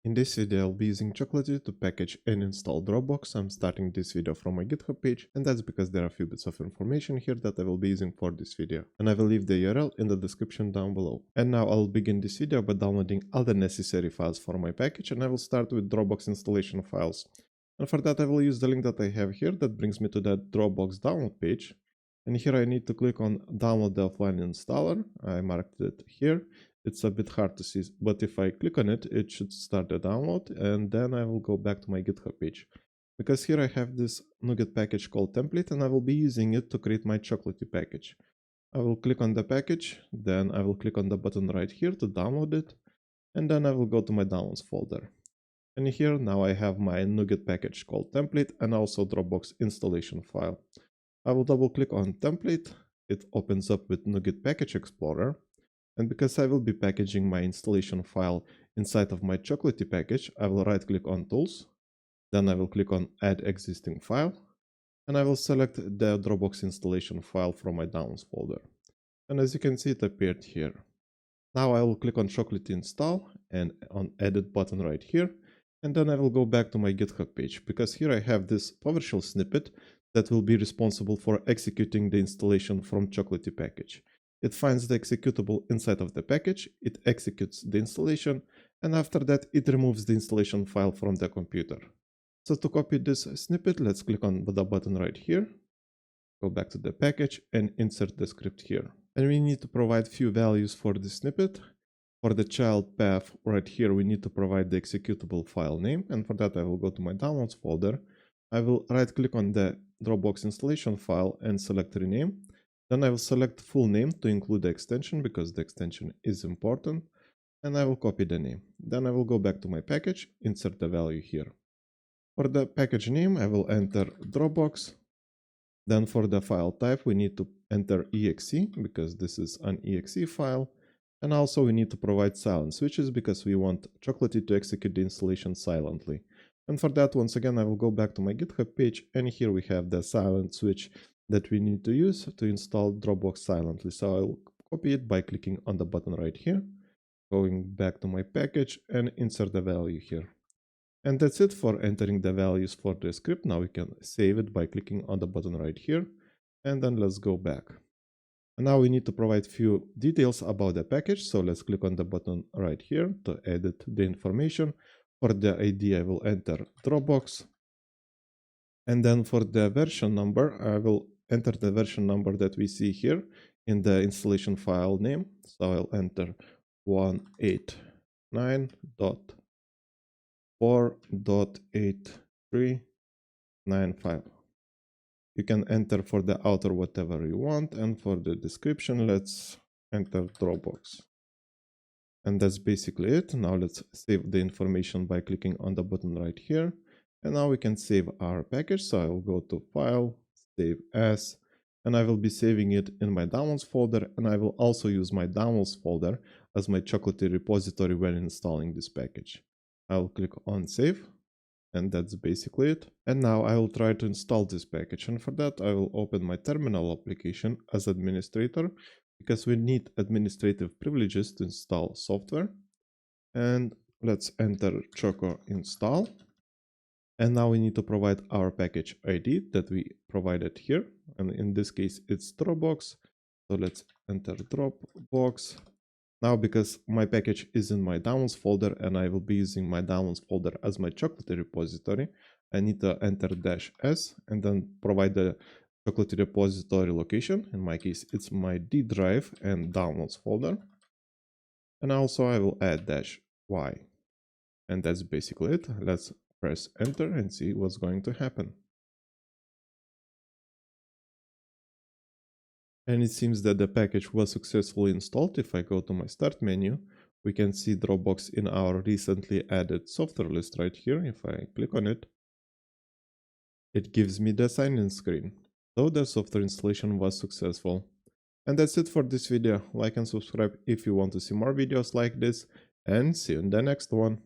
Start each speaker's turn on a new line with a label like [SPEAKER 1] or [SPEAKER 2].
[SPEAKER 1] In this video, I'll be using Chocolatey to package and install Dropbox. I'm starting this video from my GitHub page, and that's because there are a few bits of information here that I will be using for this video. And I will leave the URL in the description down below. And now I'll begin this video by downloading all the necessary files for my package, and I will start with Dropbox installation files. And for that, I will use the link that I have here that brings me to that Dropbox download page. And here I need to click on download the offline installer. I marked it here. It's a bit hard to see, but if I click on it, it should start the download, and then I will go back to my GitHub page. Because here I have this NuGet package called template, and I will be using it to create my Chocolatey package. I will click on the package, then I will click on the button right here to download it, and then I will go to my downloads folder. And here now I have my NuGet package called template and also Dropbox installation file. I will double click on template, it opens up with NuGet Package Explorer. And because I will be packaging my installation file inside of my Chocolatey package, I will right click on Tools, then I will click on Add Existing File, and I will select the Dropbox installation file from my Downloads folder. And as you can see, it appeared here. Now I will click on Chocolatey Install and on Edit button right here, and then I will go back to my GitHub page, because here I have this PowerShell snippet that will be responsible for executing the installation from Chocolatey package. It finds the executable inside of the package, it executes the installation, and after that it removes the installation file from the computer. So to copy this snippet, let's click on the button right here, go back to the package and insert the script here. And we need to provide few values for the snippet. For the child path right here, we need to provide the executable file name, and for that I will go to my downloads folder. I will right click on the Dropbox installation file and select rename. Then I will select full name to include the extension because the extension is important, and I will copy the name. Then I will go back to my package, insert the value here. For the package name, I will enter Dropbox. Then for the file type, we need to enter exe because this is an exe file. And also we need to provide silent switches because we want Chocolatey to execute the installation silently. And for that, once again, I will go back to my GitHub page, and here we have the silent switch that we need to use to install Dropbox silently. So I'll copy it by clicking on the button right here, going back to my package and insert the value here. And that's it for entering the values for the script. Now we can save it by clicking on the button right here, and then let's go back. And now we need to provide few details about the package. So let's click on the button right here to edit the information. For the ID, I will enter Dropbox. And then for the version number, I will enter the version number that we see here in the installation file name. So I'll enter 189.4.8395. You can enter for the author whatever you want, and for the description, let's enter Dropbox. And that's basically it. Now let's save the information by clicking on the button right here. And now we can save our package. So I will go to File, Save As, and I will be saving it in my Downloads folder. And I will also use my Downloads folder as my Chocolatey repository when installing this package. I will click on Save, and that's basically it. And now I will try to install this package. And for that, I will open my terminal application as administrator, because we need administrative privileges to install software. And let's enter Choco install. And now we need to provide our package ID that we provided here. And in this case, it's Dropbox. So let's enter Dropbox. Now, because my package is in my downloads folder and I will be using my downloads folder as my Chocolatey repository, I need to enter -s and then provide the Chocolatey repository location. In my case, it's my D drive and downloads folder. And also I will add -y. And that's basically it. Let's press enter and see what's going to happen. And it seems that the package was successfully installed. If I go to my start menu, we can see Dropbox in our recently added software list right here. If I click on it, it gives me the sign-in screen. So the software installation was successful. And that's it for this video. Like and subscribe if you want to see more videos like this, and see you in the next one.